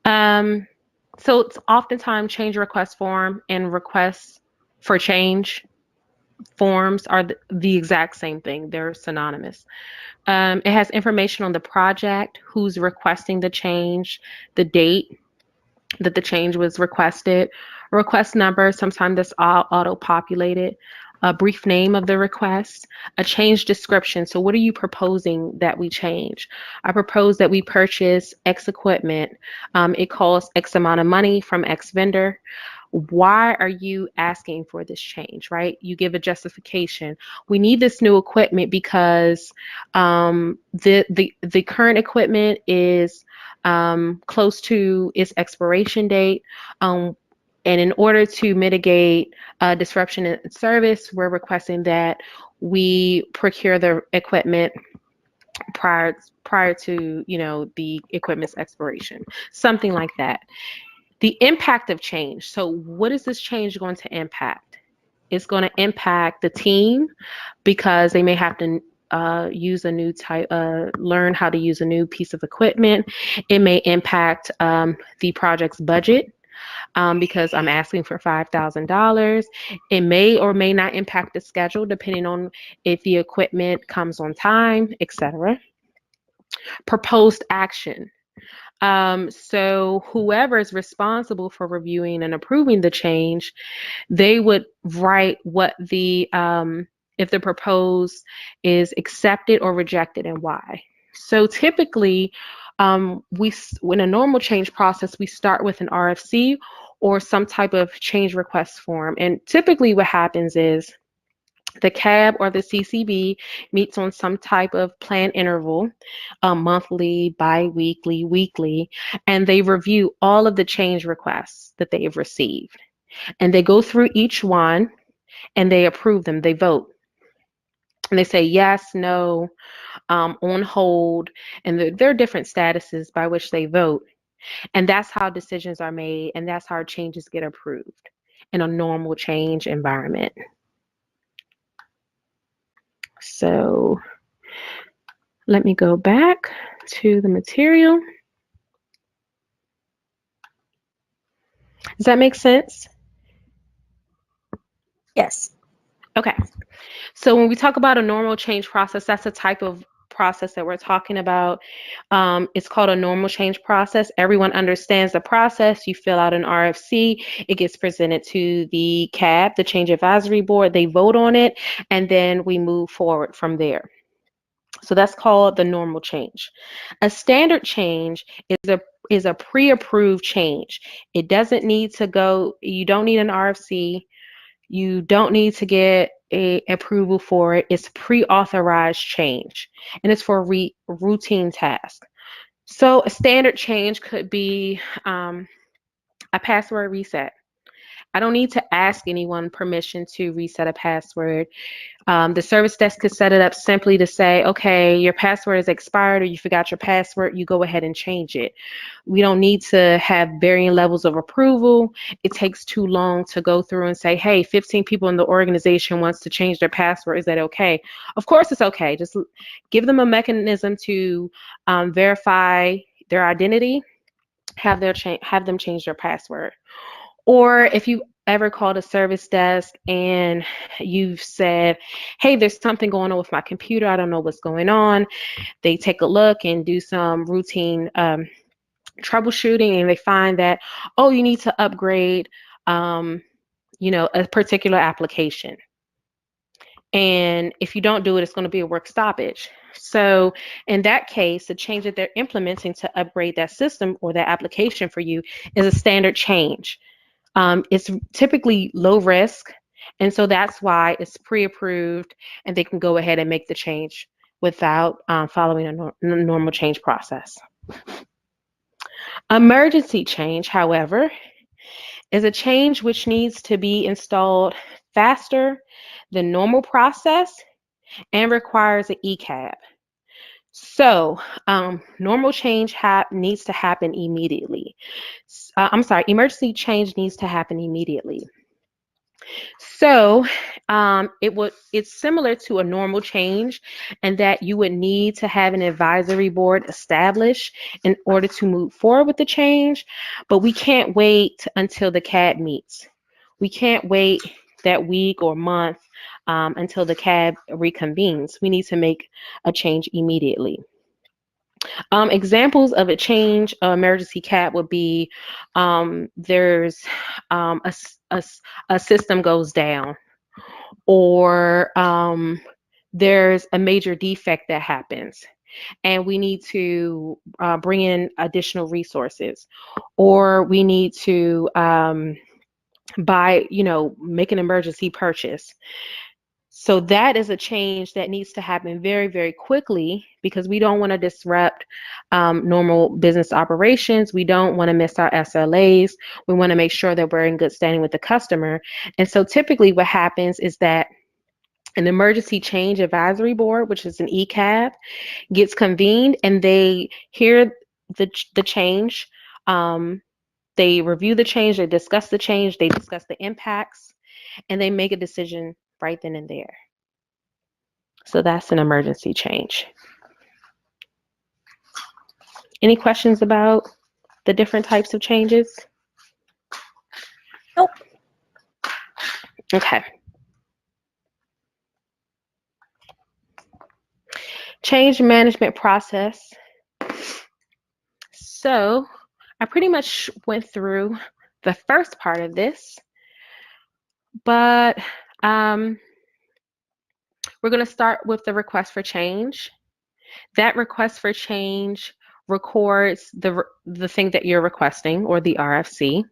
So it's oftentimes change request form and requests for change forms are the exact same thing. They're synonymous. It has information on the project, who's requesting the change, the date that the change was requested, request number, sometimes that's all auto-populated, a brief name of the request, a change description. So what are you proposing that we change? I propose that we purchase X equipment. It costs X amount of money from X vendor. Why are you asking for this change, right? You give a justification. We need this new equipment because the current equipment is close to its expiration date. And in order to mitigate disruption in service, we're requesting that we procure the equipment prior to the equipment's expiration, something like that. The impact of change. So what is this change going to impact? It's going to impact the team because they may have to use a new type, learn how to use a new piece of equipment. It may impact the project's budget because I'm asking for $5,000. It may or may not impact the schedule depending on if the equipment comes on time, etc. Proposed action. So whoever is responsible for reviewing and approving the change, they would write what if the proposed is accepted or rejected and why. So typically, in a normal change process, we start with an RFC or some type of change request form. And typically what happens is the CAB or the CCB meets on some type of plan interval, monthly, bi-weekly, weekly, and they review all of the change requests that they have received. And they go through each one and they approve them, they vote. And they say yes, no, on hold, and there are different statuses by which they vote. And that's how decisions are made, and that's how changes get approved in a normal change environment. So let me go back to the material. Does that make sense? Yes. Okay. So when we talk about a normal change process, that's a type of process that we're talking about. It's called a normal change process. Everyone understands the process. You fill out an RFC. It gets presented to the CAB, the Change Advisory Board. They vote on it, and then we move forward from there. So that's called the normal change. A standard change is a pre-approved change. It doesn't need to go, you don't need an RFC, you don't need to get a approval for it. It's pre-authorized change, and it's for routine tasks. So a standard change could be a password reset. I don't need to ask anyone permission to reset a password. The service desk could set it up simply to say, okay, your password is expired or you forgot your password, you go ahead and change it. We don't need to have varying levels of approval. It takes too long to go through and say, hey, 15 people in the organization wants to change their password. Is that okay? Of course it's okay. Just give them a mechanism to verify their identity, have them change their password. Or if you ever called a service desk and you've said, hey, there's something going on with my computer, I don't know what's going on. They take a look and do some routine troubleshooting, and they find that, oh, you need to upgrade a particular application. And if you don't do it, it's going to be a work stoppage. So in that case, the change that they're implementing to upgrade that system or that application for you is a standard change. It's typically low risk, and so that's why it's pre-approved, and they can go ahead and make the change without following a normal change process. Emergency change, however, is a change which needs to be installed faster than normal process and requires an ECAB. So normal change needs to happen immediately. Emergency change needs to happen immediately. So it's similar to a normal change, and that you would need to have an advisory board established in order to move forward with the change, but we can't wait until the CAB meets. We can't wait that week or month until the CAB reconvenes. We need to make a change immediately. Examples of a change emergency CAB would be there's a system goes down, or there's a major defect that happens and we need to bring in additional resources, or we need to make an emergency purchase. So that is a change that needs to happen very, very quickly because we don't want to disrupt normal business operations. We don't want to miss our SLAs. We want to make sure that we're in good standing with the customer. And so typically what happens is that an emergency change advisory board, which is an ECAB, gets convened and they hear the change. They review the change, they discuss the change, they discuss the impacts, and they make a decision right then and there. So that's an emergency change. Any questions about the different types of changes? Nope. Okay. Change management process. So I pretty much went through the first part of this, but we're going to start with the request for change. That request for change records the thing that you're requesting, or the RFC.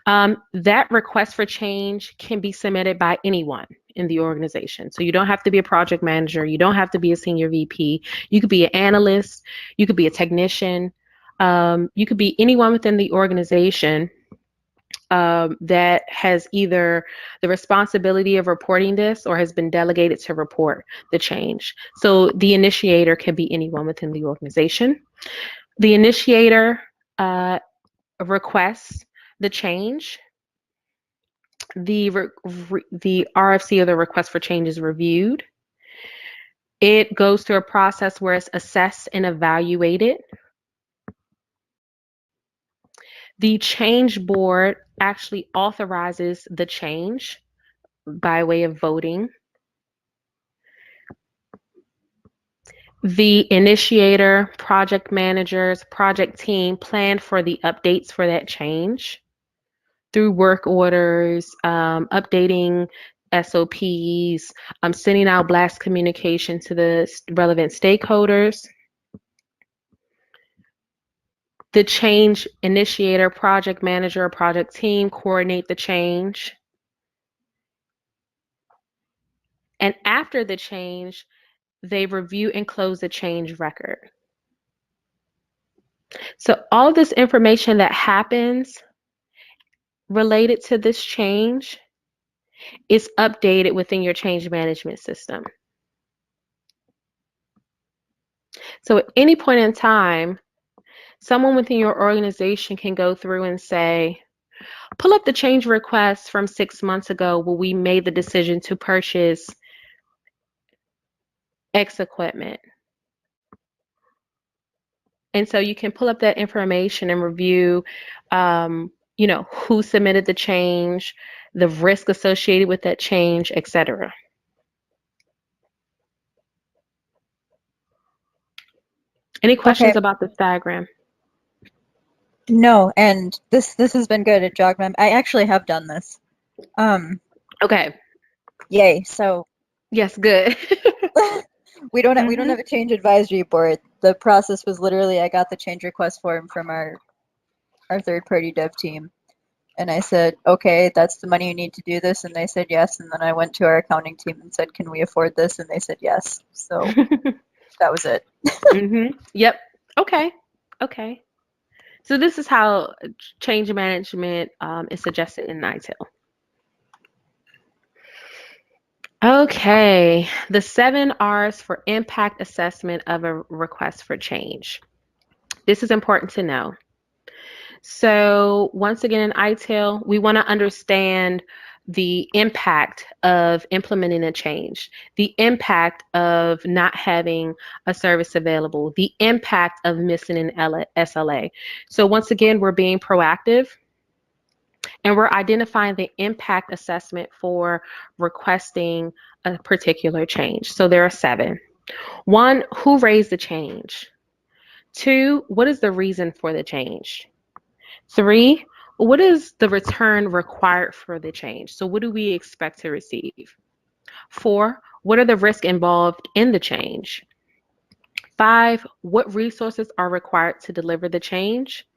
That request for change can be submitted by anyone in the organization. So you don't have to be a project manager. You don't have to be a senior VP. You could be an analyst. You could be a technician. You could be anyone within the organization that has either the responsibility of reporting this or has been delegated to report the change. So the initiator can be anyone within the organization. The initiator requests the change. The RFC, or the request for change, is reviewed. It goes through a process where it's assessed and evaluated. The change board actually authorizes the change by way of voting. The initiator, project managers, project team plan for the updates for that change through work orders, updating SOPs, sending out blast communication to the relevant stakeholders. The change initiator, project manager, or project team coordinate the change. And after the change, they review and close the change record. So all of this information that happens related to this change is updated within your change management system. So at any point in time, someone within your organization can go through and say, pull up the change request from 6 months ago where we made the decision to purchase X equipment. And so you can pull up that information and review, who submitted the change, the risk associated with that change, etc. Any questions about this diagram? No, and this has been good at JogMem. I actually have done this. Okay. Yay. So yes, good. we don't have a change advisory board. The process was literally, I got the change request form from our third-party dev team, and I said, okay, that's the money you need to do this, and they said yes. And then I went to our accounting team and said, can we afford this? And they said yes. So that was it. Yep. Okay. So this is how change management is suggested in ITIL. Okay, the 7 R's for impact assessment of a request for change. This is important to know. So once again, in ITIL, we want to understand the impact of implementing a change, the impact of not having a service available, the impact of missing an SLA. So once again, we're being proactive and we're identifying the impact assessment for requesting a particular change. So there are 7. 1, who raised the change? 2, what is the reason for the change? 3, what is the return required for the change? So what do we expect to receive? 4, what are the risks involved in the change? 5, what resources are required to deliver the change?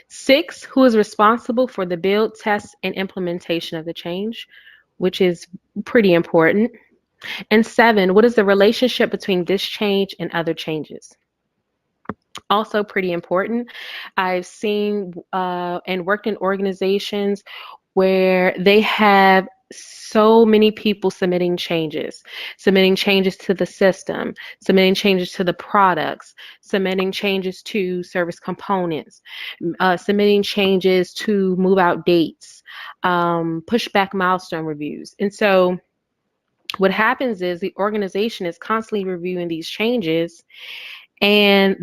6, who is responsible for the build, test, and implementation of the change, which is pretty important. And 7, what is the relationship between this change and other changes? Also pretty important. I've seen and worked in organizations where they have so many people submitting changes to the system, submitting changes to the products, submitting changes to service components, submitting changes to move out dates, push back milestone reviews. And so what happens is the organization is constantly reviewing these changes, and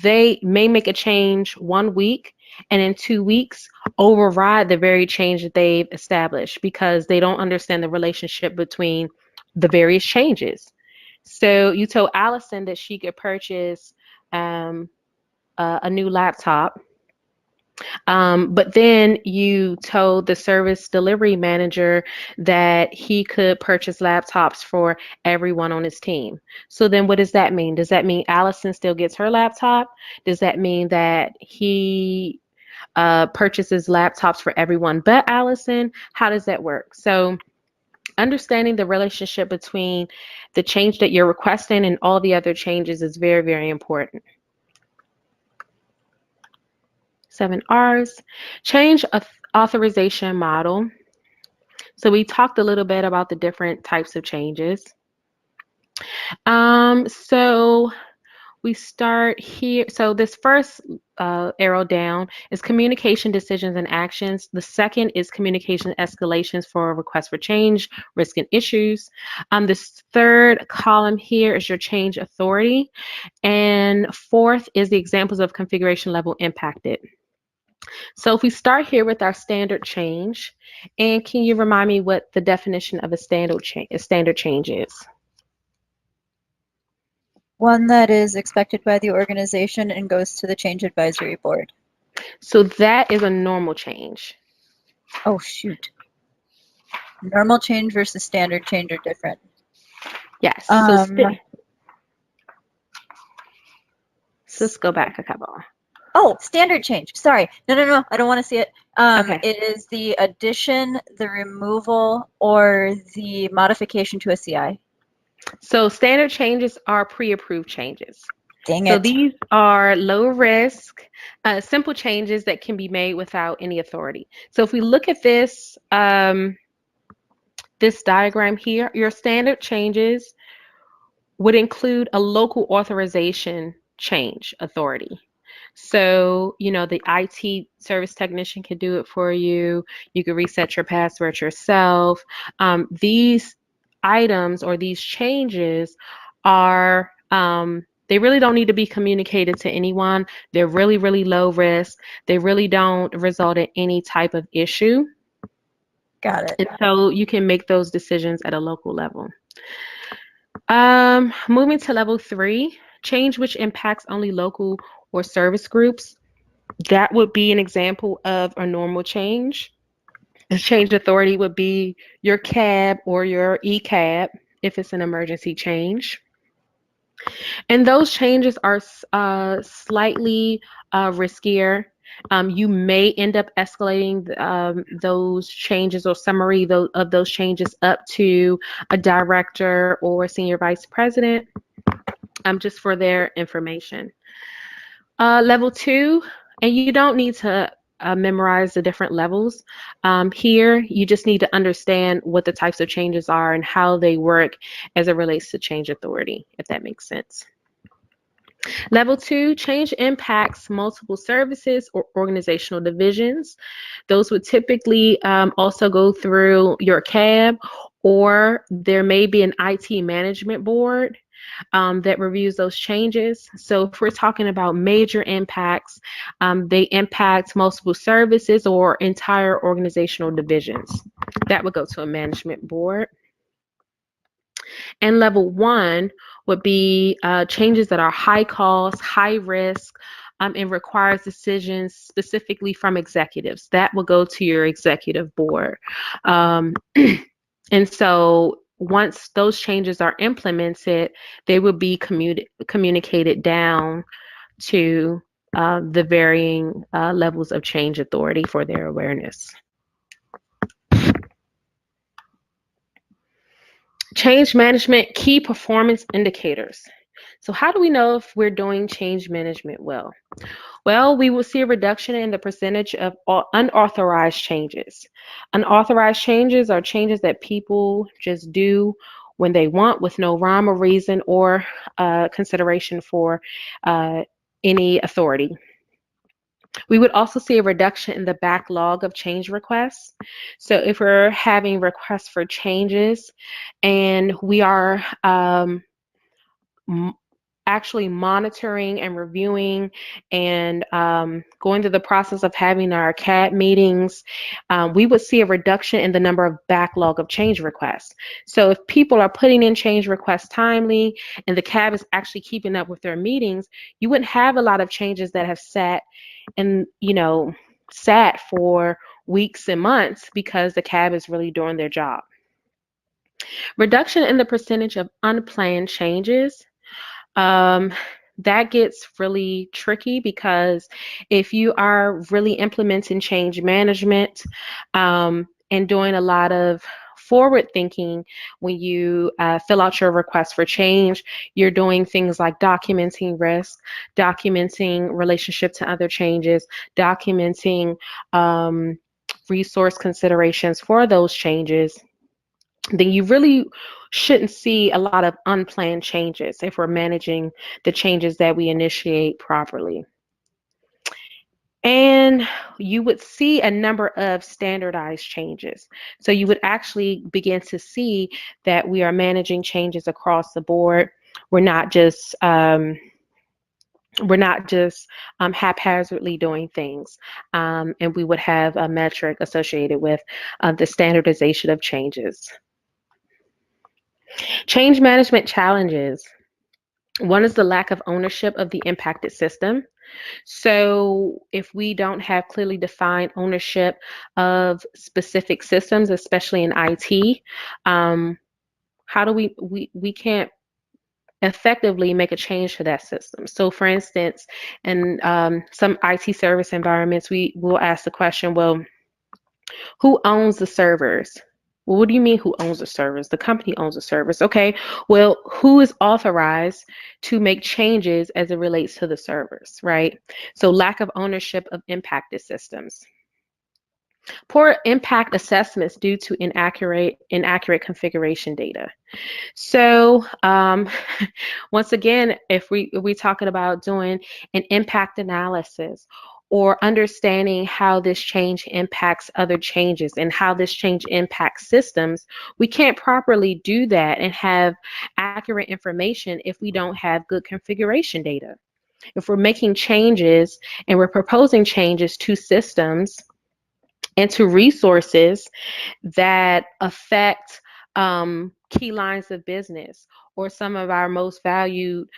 they may make a change 1 week and in 2 weeks override the very change that they've established because they don't understand the relationship between the various changes. So you told Allison that she could purchase a new laptop, but then you told the service delivery manager that he could purchase laptops for everyone on his team. So then what does that mean? Does that mean Allison still gets her laptop? Does that mean that he purchases laptops for everyone but Allison? How does that work? So understanding the relationship between the change that you're requesting and all the other changes is very, very important. 7 R's, change authorization model. So we talked a little bit about the different types of changes. So we start here. So this first arrow down is communication decisions and actions. The second is communication escalations for requests for change, risk and issues. This third column here is your change authority. And fourth is the examples of configuration level impacted. So if we start here with our standard change, and can you remind me what the definition of a standard change is? One that is expected by the organization and goes to the change advisory board. So that is a normal change. Oh, shoot. Normal change versus standard change are different. Yes. So let's go back a couple. Oh, standard change. Sorry. No. I don't want to see it. Okay. It is the addition, the removal, or the modification to a CI. So standard changes are pre-approved changes. Dang it. So these are low risk, simple changes that can be made without any authority. So if we look at this, this diagram here, your standard changes would include a local authorization change authority. So, you know, the IT service technician can do it for you. You can reset your password yourself. These items or these changes are, they really don't need to be communicated to anyone. They're really, really low risk. They really don't result in any type of issue. Got it. And so you can make those decisions at a local level. Moving to level 3, change which impacts only local or service groups. That would be an example of a normal change. The change authority would be your CAB or your ECAB if it's an emergency change. And those changes are slightly riskier. You may end up escalating those changes or summary of those changes up to a director or senior vice president, just for their information. Level 2, and you don't need to memorize the different levels. Here, you just need to understand what the types of changes are and how they work as it relates to change authority, if that makes sense. Level 2, change impacts multiple services or organizational divisions. Those would typically also go through your CAB, or there may be an IT management board that reviews those changes. So if we're talking about major impacts, they impact multiple services or entire organizational divisions. That would go to a management board. And level 1 would be changes that are high cost, high risk, and requires decisions specifically from executives. That will go to your executive board. And so once those changes are implemented, they will be communicated down to the varying levels of change authority for their awareness. Change management key performance indicators. So how do we know if we're doing change management well? Well, we will see a reduction in the percentage of unauthorized changes. Unauthorized changes are changes that people just do when they want with no rhyme or reason or consideration for any authority. We would also see a reduction in the backlog of change requests. So if we're having requests for changes and we are actually monitoring and reviewing and going through the process of having our CAD meetings, we would see a reduction in the number of backlog of change requests. So if people are putting in change requests timely and the CAB is actually keeping up with their meetings, you wouldn't have a lot of changes that have sat for weeks and months because the CAB is really doing their job. Reduction in the percentage of unplanned changes. That gets really tricky because if you are really implementing change management and doing a lot of forward thinking when you fill out your request for change, you're doing things like documenting risk, documenting relationship to other changes, documenting resource considerations for those changes, then you really shouldn't see a lot of unplanned changes if we're managing the changes that we initiate properly. And you would see a number of standardized changes. So you would actually begin to see that we are managing changes across the board. We're not just haphazardly doing things, and we would have a metric associated with the standardization of changes. Change management challenges. One is the lack of ownership of the impacted system. So if we don't have clearly defined ownership of specific systems, especially in IT, how do we can't effectively make a change to that system. So for instance, in some IT service environments, we will ask the question, well, who owns the servers? Well, what do you mean who owns the servers? The company owns the servers. Okay, well, who is authorized to make changes as it relates to the servers, right? So lack of ownership of impacted systems. Poor impact assessments due to inaccurate configuration data. So once again, if we're talking about doing an impact analysis or understanding how this change impacts other changes and how this change impacts systems, we can't properly do that and have accurate information if we don't have good configuration data. If we're making changes and we're proposing changes to systems and to resources that affect key lines of business or some of our most valued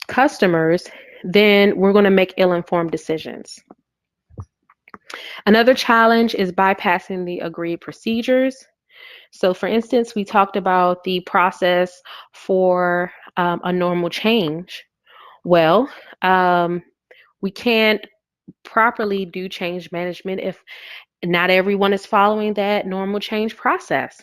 customers, then we're going to make ill-informed decisions. Another challenge is bypassing the agreed procedures. So for instance, we talked about the process for a normal change. Well, we can't properly do change management if not everyone is following that normal change process.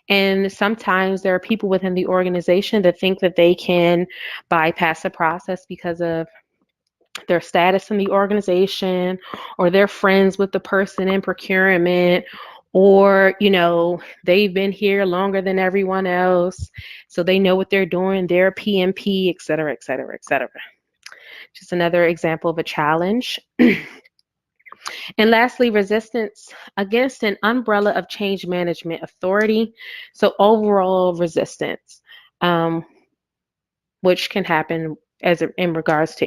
And sometimes there are people within the organization that think that they can bypass the process because of their status in the organization, or they're friends with the person in procurement, or they've been here longer than everyone else, so they know what they're doing, they're PMP, et cetera, et cetera, et cetera. Just another example of a challenge. And lastly, resistance against an umbrella of change management authority. So overall resistance, which can happen in regards to